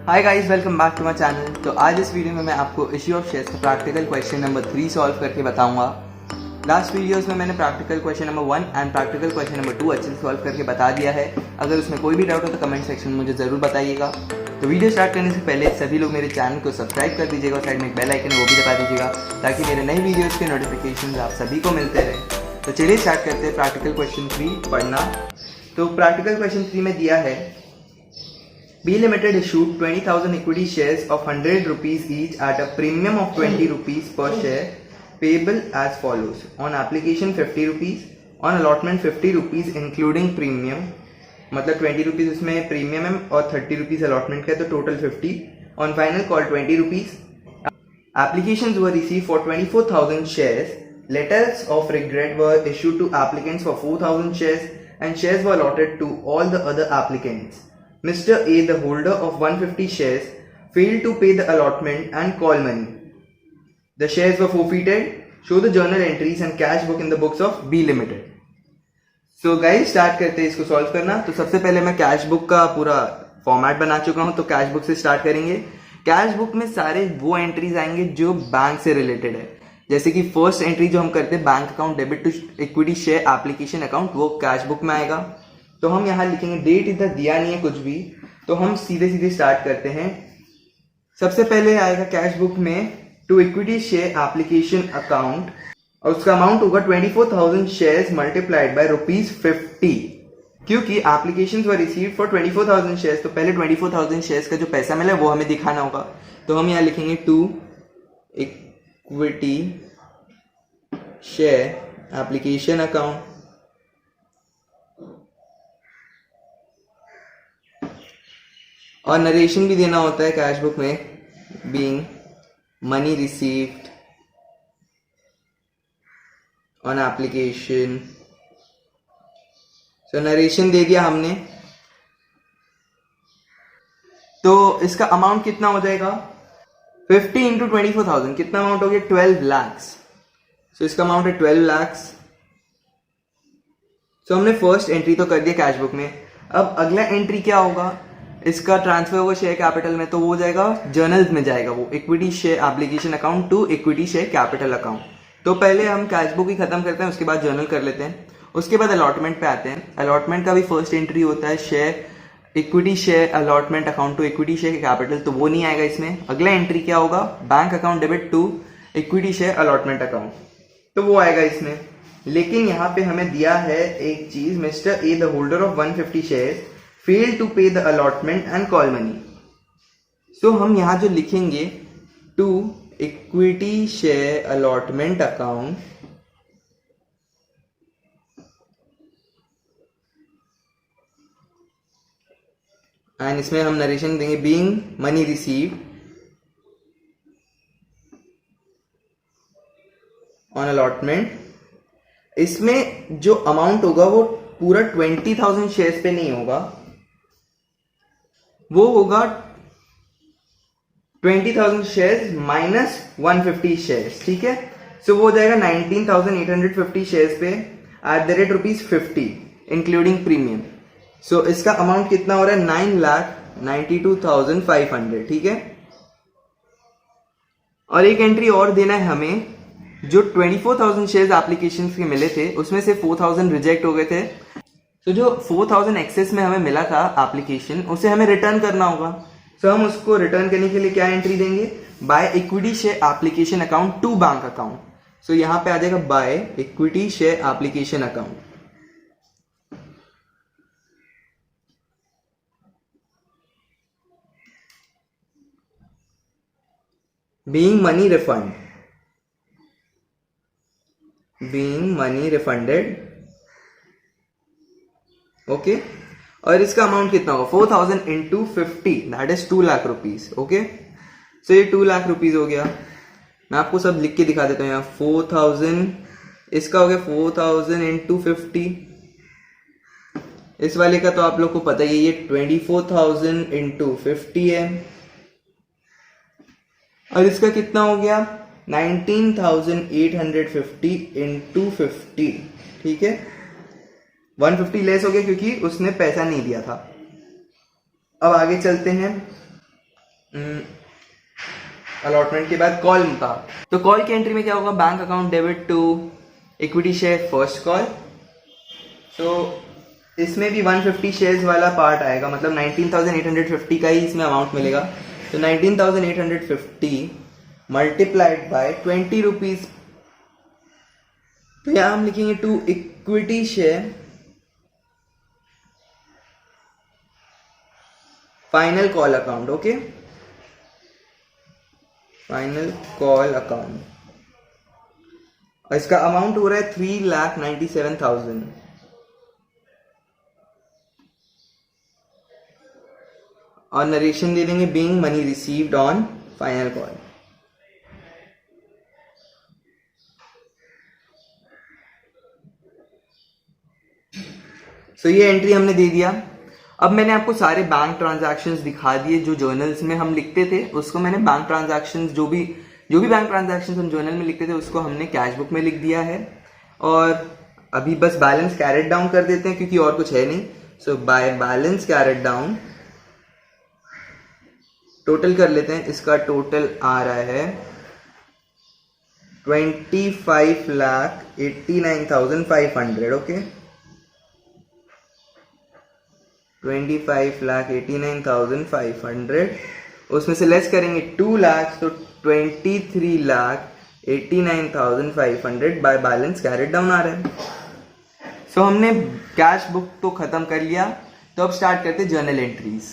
Hi guys, welcome back to my channel. तो आज इस वीडियो में मैं आपको इश्यू ऑफ शेयर्स का प्रैक्टिकल क्वेश्चन नंबर 3 सॉल्व करके बताऊंगा। लास्ट वीडियोस में मैंने practical question number 1 and practical question number 2 अच्छे से सॉल्व करके बता दिया है। अगर उसमें कोई भी डाउट हो तो कमेंट सेक्शन में मुझे ज़रूर बताइएगा। तो वीडियो स्टार्ट करने से पहले सभी लोग मेरे चैनल को सब्सक्राइब कर दीजिएगा और साइड में एक बेल आइकन है वो भी दबा दीजिएगा ताकि मेरे नई वीडियोज़ के नोटिफिकेशन आप सभी को मिलते रहे। तो चलिए स्टार्ट करते हैं प्रैक्टिकल क्वेश्चन 3 पढ़ना। तो प्रैक्टिकल क्वेश्चन 3 में दिया है B Limited issued 20,000 equity shares of 100 rupees each at a premium of 20 rupees per share payable as follows. On application 50 rupees, on allotment 50 rupees including premium, मतलब 20 rupees उसमें premium है और 30 rupees allotment का है तो total 50. On final call 20 rupees. Applications were received for 24,000 shares. Letters of regret were issued to applicants for 4,000 shares and shares were allotted to all the other applicants. Mr. A, the holder of 150 shares, failed to pay the allotment and call money. The shares were forfeited. Show the journal entries and cash book in the books of B Limited. So guys, start करते हैं इसको solve करना। तो सबसे पहले मैं cash book का पूरा फॉर्मेट बना चुका हूं, तो कैश बुक से स्टार्ट करेंगे। कैश बुक में सारे वो एंट्रीज आएंगे जो बैंक से रिलेटेड है। जैसे कि फर्स्ट एंट्री जो हम करते हैं bank account debit to equity share application account, वो कैश बुक में आएगा। तो हम यहाँ लिखेंगे, डेट इधर दिया नहीं है कुछ भी, तो हम सीधे सीधे स्टार्ट करते हैं। सबसे पहले आएगा कैश बुक में to equity share application account और उसका अमाउंट होगा 24,000 शेयर्स मल्टीप्लाइड बाय ₹50, क्योंकि application were received for 24,000 shares. तो पहले 24,000 शेयर्स का जो पैसा मिला वो हमें दिखाना होगा। तो हम यहाँ लिखेंगे to equity share application account और नरेशन भी देना होता है कैश बुक में, being money received on application. So narration दे दिया हमने। तो इसका अमाउंट कितना हो जाएगा, 50 इंटू 24,000 कितना अमाउंट हो गया, 12 लाख। सो इसका अमाउंट है 12 लाख। सो हमने फर्स्ट एंट्री तो कर दिया कैश बुक में। अब अगला एंट्री क्या होगा, इसका ट्रांसफर होगा शेयर कैपिटल में, तो वो जाएगा जर्नल्स में जाएगा, वो equity share application account to equity share capital account. तो पहले हम कैश बुक ही खत्म करते हैं, उसके बाद जर्नल कर लेते हैं। उसके बाद अलॉटमेंट पे आते हैं। अलॉटमेंट का भी फर्स्ट एंट्री होता है share equity share allotment account to equity share capital, तो वो नहीं आएगा इसमें। अगला एंट्री क्या होगा, bank account debit to equity share allotment account, तो वो आएगा इसमें। लेकिन यहाँ पे हमें दिया है एक चीज, mister A the holder of 150 shares fail to pay the allotment and call money. So हम यहाँ जो लिखेंगे to equity share allotment account and इसमें हम नरेशन देंगे being money received on allotment। इसमें जो अमाउंट होगा वो पूरा 20,000 शेयर्स पे नहीं होगा, वो होगा 20,000 शेयर्स माइनस 150 शेयर्स, ठीक है। सो वो हो जाएगा 19,850 शेयर्स पे at the rate ₹50 including premium. So इसका अमाउंट कितना हो रहा है, 9,92,500, ठीक है। और एक एंट्री और देना है हमें, जो 24,000 शेयर्स एप्लीकेशन के मिले थे उसमें से 4,000 रिजेक्ट हो गए थे। तो जो 4,000 एक्सेस में हमें मिला था एप्लीकेशन, उसे हमें रिटर्न करना होगा। सो हम उसको रिटर्न करने के लिए क्या एंट्री देंगे, by equity share application account to bank account. So यहां पे आ जाएगा by equity share application account. Being money refunded, okay. और इसका अमाउंट कितना होगा, 4,000 into 50 that is 2 lakh rupees, okay. So ये 2 लाख रुपीज हो गया। मैं आपको सब लिख के दिखा देता हूँ यहाँ। 4,000 इसका हो गया 4,000 इंटू 50। इस वाले का तो आप लोग को पता ही है, ये 24,000 इंटू 50 है। और इसका कितना हो गया, 19,850 इंटू 50, ठीक है। 150 लेस हो गया क्योंकि उसने पैसा नहीं दिया था। अब आगे चलते हैं। अलॉटमेंट के बाद कॉल था, तो कॉल की एंट्री में क्या होगा, bank account debit to equity share first call. तो इसमें भी 150 शेयर्स वाला पार्ट आएगा, मतलब 19,850 का ही इसमें अमाउंट मिलेगा। तो 19,850 मल्टीप्लाइड बाय 20 रुपीज, तो यहाँ हम लिखेंगे to equity share final call account. Okay, final call account, और इसका अमाउंट हो रहा है 3,97,000। और नरेशन दे देंगे being money received on final call. So ये एंट्री हमने दे दिया। अब मैंने आपको सारे बैंक ट्रांजैक्शंस दिखा दिए जो जर्नल्स में हम लिखते थे, उसको मैंने बैंक ट्रांजैक्शंस जो भी बैंक ट्रांजैक्शंस हम जर्नल में लिखते थे उसको हमने कैश बुक में लिख दिया है। और अभी बस बैलेंस कैरेट डाउन कर देते हैं क्योंकि और कुछ है नहीं। So by balance carried down total कर लेते हैं। इसका टोटल आ रहा है 25,89,500। ओके, 25,89,500, उसमें से लेस करेंगे 2 लाख, तो 23,89,500 बाय बैलेंस कैरेट डाउन आ रहा है। सो हमने कैश बुक तो खत्म कर लिया, तो अब स्टार्ट करते हैं journal entries.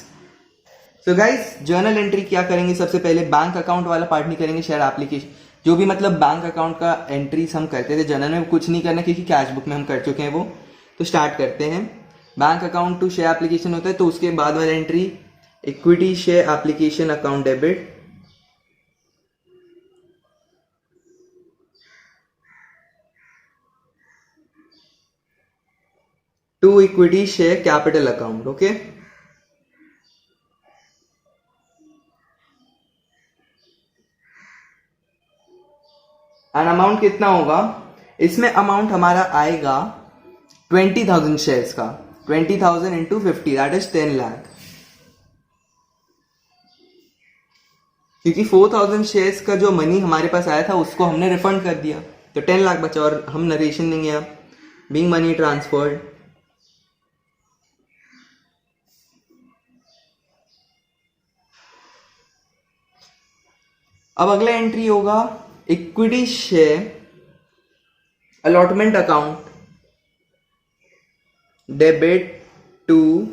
So guys, journal entry क्या करेंगे, सबसे पहले बैंक अकाउंट वाला पार्ट नहीं करेंगे, शेयर एप्लीकेशन जो भी मतलब बैंक अकाउंट का एंट्रीज हम करते थे जर्नल में कुछ नहीं करना क्योंकि कैश बुक में हम कर चुके हैं वो। तो स्टार्ट करते हैं। Bank account to share application होता है, तो उसके बाद वाली entry equity share application account debit to equity share capital account. Okay, and amount कितना होगा, इसमें अमाउंट हमारा आएगा 20,000 शेयर्स का, 20,000 इंटू 50 दैट इज 10 लाख। क्योंकि 4,000 शेयर्स का जो मनी हमारे पास आया था उसको हमने रिफंड कर दिया, तो 10 लाख बचा। और हम नरेशन देंगे अब बीइंग मनी ट्रांसफर्ड अब अगला एंट्री होगा equity share allotment account debit to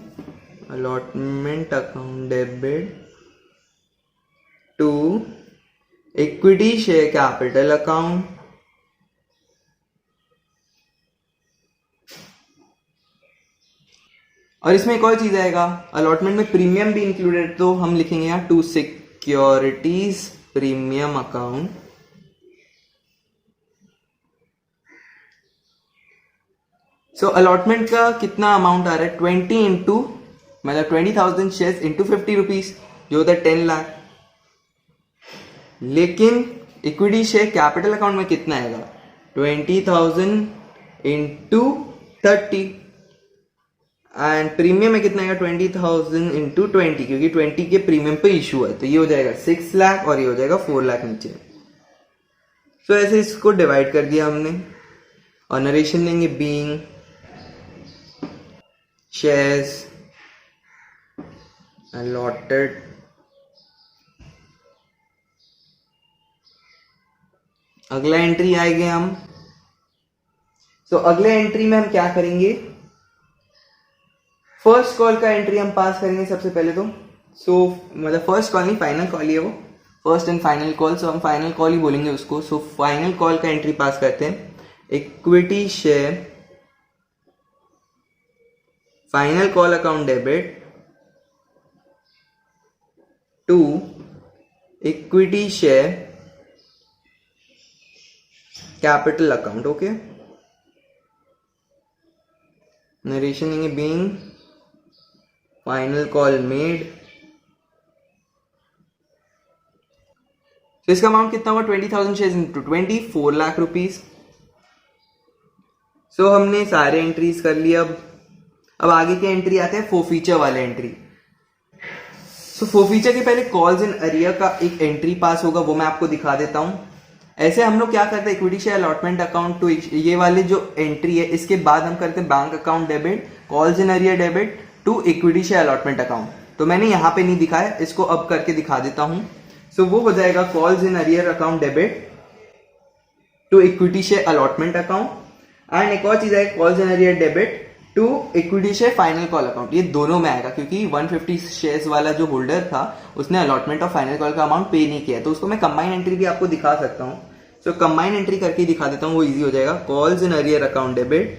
allotment account debit to equity share capital account और इसमें एक और चीज आएगा, अलॉटमेंट में प्रीमियम भी इंक्लूडेड, तो हम लिखेंगे यहाँ to securities premium account so allotment का कितना अमाउंट आ रहा है 20 इंटू मतलब 20,000 शेयर्स इंटू 50 रुपीज जो होता है 10 लाख। लेकिन इक्विटी शेयर कैपिटल अकाउंट में कितना आएगा 20,000 इंटू 30 एंड प्रीमियम में कितना आएगा 20,000 इंटू 20 क्योंकि 20 के प्रीमियम पे इशू है, तो ये हो जाएगा 6 लाख और ये हो जाएगा 4 लाख नीचे। सो ऐसे इसको डिवाइड कर दिया हमने और नरेशन देंगे बीइंग शेयर्स allotted अगला एंट्री आएंगे हम। सो अगले एंट्री में हम क्या करेंगे, फर्स्ट कॉल का एंट्री हम पास करेंगे सबसे पहले तो। मतलब फर्स्ट कॉल नहीं फाइनल कॉल ही है वो, first and final call, so हम फाइनल कॉल ही बोलेंगे उसको। सो फाइनल कॉल का एंट्री पास करते हैं, equity share final call account debit to equity share capital account. Okay, narration देंगे बीइंग फाइनल कॉल मेड। तो इसका अमाउंट कितना हुआ 20,000 shares into 20 4 lakh rupees. So हमने सारे एंट्रीज कर लिए। अब आगे के एंट्री आते हैं फॉरफीचर वाले एंट्री। सो फोरफीचर के पहले कॉल्स इन अरियर का एक एंट्री पास होगा, वो मैं आपको दिखा देता हूं। ऐसे हम लोग क्या करते हैं, equity share allotment account to ये वाले जो एंट्री है इसके बाद हम करते हैं bank account debit, calls in arrear debit to equity share allotment account. तो मैंने यहाँ पे नहीं दिखाया, इसको अब करके दिखा देता हूं। सो वो हो जाएगा calls in arrear account debit to equity share allotment account, and एक और चीज है calls in arrear debit to equity share final call account. ये दोनों में आएगा क्योंकि 150 शेयर्स वाला जो होल्डर था उसने अलॉटमेंट और फाइनल कॉल का अमाउंट पे नहीं किया, तो उसको मैं कंबाइन एंट्री भी आपको दिखा सकता हूं। सो कंबाइन एंट्री करके दिखा देता हूं, वो इजी हो जाएगा। Calls in arrear account debit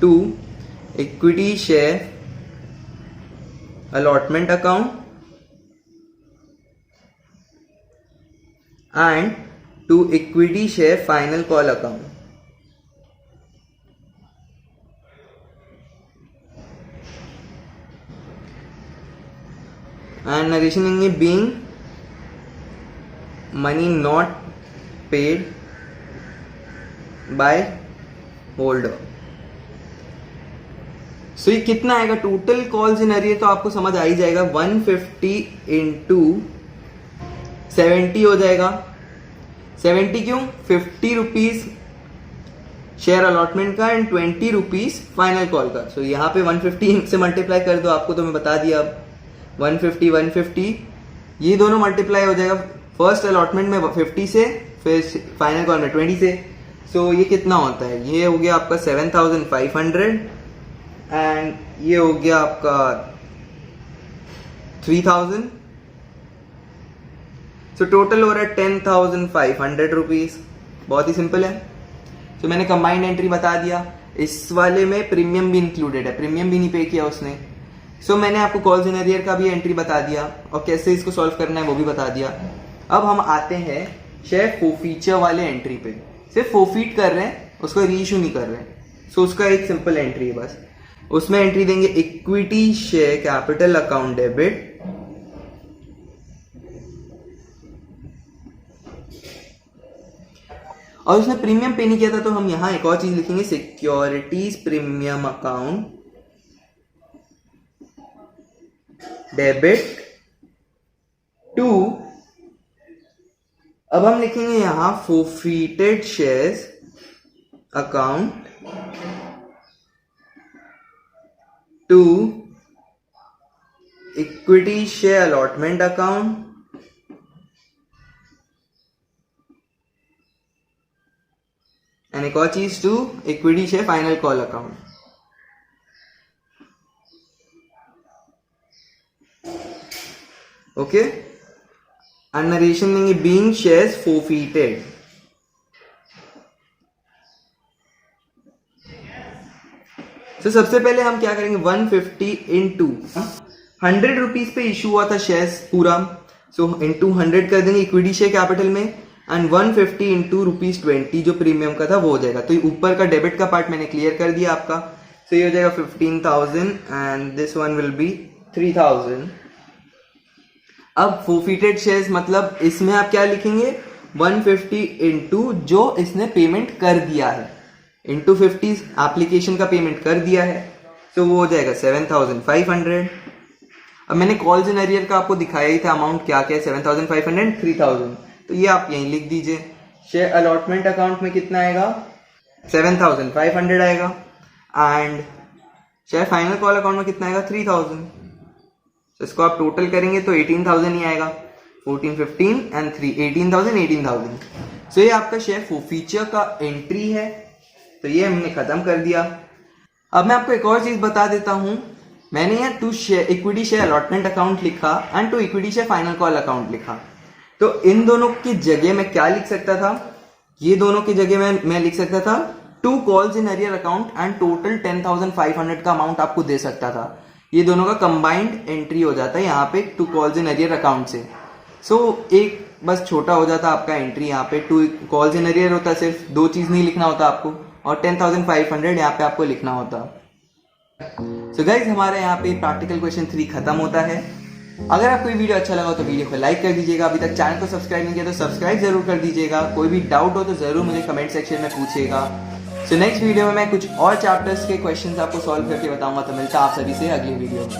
to equity share allotment account and to equity share final call account. And narration in being money not paid by holder. सो ये कितना आएगा टोटल कॉल्स इन अरियर, तो आपको समझ आ ही जाएगा 150 into 70 हो जाएगा। 70 क्यों, 50 रुपीज शेयर अलॉटमेंट का एंड 20 रुपीज फाइनल कॉल का। सो यहाँ पे 150 से मल्टीप्लाई कर दो, आपको तो मैं बता दिया। अब 150 ये दोनों मल्टीप्लाई हो जाएगा, फर्स्ट अलॉटमेंट में 50 से, फिर फाइनल कॉल में 20 से। सो ये कितना होता है, ये हो गया आपका 7500 एंड ये हो गया आपका 3000। सो टोटल हो रहा है 10,500 रुपीज। बहुत ही सिंपल है। तो मैंने कंबाइंड एंट्री बता दिया। इस वाले में प्रीमियम भी इंक्लूडेड है, प्रीमियम भी नहीं पे किया उसने। सो मैंने आपको कॉल्स इन अरियर का भी एंट्री बता दिया और कैसे इसको सॉल्व करना है वो भी बता दिया। अब हम आते हैं शेयर फोरफीचर वाले एंट्री पे। सिर्फ फोरफीट कर रहे हैं, उसको रीइश्यू नहीं कर रहे हैं। सो उसका एक सिंपल एंट्री है बस। उसमें एंट्री देंगे equity share capital account debit और उसने प्रीमियम पे नहीं किया था, तो हम यहां एक और चीज लिखेंगे, securities premium account debit to, अब हम लिखेंगे यहां forfeited shares account to equity share allotment account and एक और चीज to equity share final call account. Okay, and narration देंगे बीइंग शेयर्स फोरफीटेड। तो सबसे पहले हम क्या करेंगे, 150 इंटू 100 रुपीज पे इशू हुआ था शेयर्स पूरा। सो इंटू 100 कर देंगे इक्विटी शेयर कैपिटल में, एंड 150 इंटू ₹20 जो प्रीमियम का था वो हो जाएगा। तो ऊपर का डेबिट का पार्ट मैंने क्लियर कर दिया आपका। सो ये हो जाएगा 15,000 and this one will be 3,000। अब फोरफीटेड शेयर्स मतलब इसमें आप क्या लिखेंगे, 150 इंटू जो इसने पेमेंट कर दिया है इंटू 50 एप्लीकेशन का पेमेंट कर दिया है। तो वो हो जाएगा 7,500। अब मैंने कॉल्स इन अरियर का आपको दिखाया ही था अमाउंट क्या क्या है, 7,500 3,000। तो ये आप यहीं लिख दीजिए। शेयर अलॉटमेंट अकाउंट में कितना आएगा, 7,500 आएगा, and share final call account में कितना आएगा, 3,000। तो इसको आप टोटल करेंगे तो 18,000 ही आएगा। 14, 15 एंड 3, 18,000। सो ये आपका शेयर फोरफीचर का एंट्री है। तो ये हमने खत्म कर दिया। अब मैं आपको एक और चीज बता देता हूं, मैंने यहाँ to share equity share allotment account लिखा and to equity share final call account लिखा। तो इन दोनों की जगह मैं क्या लिख सकता था, ये दोनों की जगह मैं लिख सकता था to calls in arrear account and total 10,500 का अमाउंट आपको दे सकता था। ये दोनों का कंबाइंड एंट्री हो जाता है यहाँ पे to calls in arrear account से। सो एक बस छोटा हो जाता आपका एंट्री, यहाँ पे टू कॉल्स इन अरियर होता, सिर्फ दो चीज नहीं लिखना होता आपको, और 10,500 यहाँ पे आपको लिखना होता। सो गाइज हमारे यहाँ पे प्रैक्टिकल क्वेश्चन 3 खत्म होता है। अगर आपको ये वीडियो अच्छा लगा तो वीडियो को लाइक कर दीजिएगा। अभी तक चैनल को सब्सक्राइब नहीं किया तो सब्सक्राइब जरूर कर दीजिएगा। कोई भी डाउट हो तो जरूर मुझे कमेंट सेक्शन में पूछिएगा। सो नेक्स्ट वीडियो में मैं कुछ और चैप्टर्स के क्वेश्चंस आपको सॉल्व करके बताऊंगा। तो मिलता है आप सभी से अगली वीडियो में।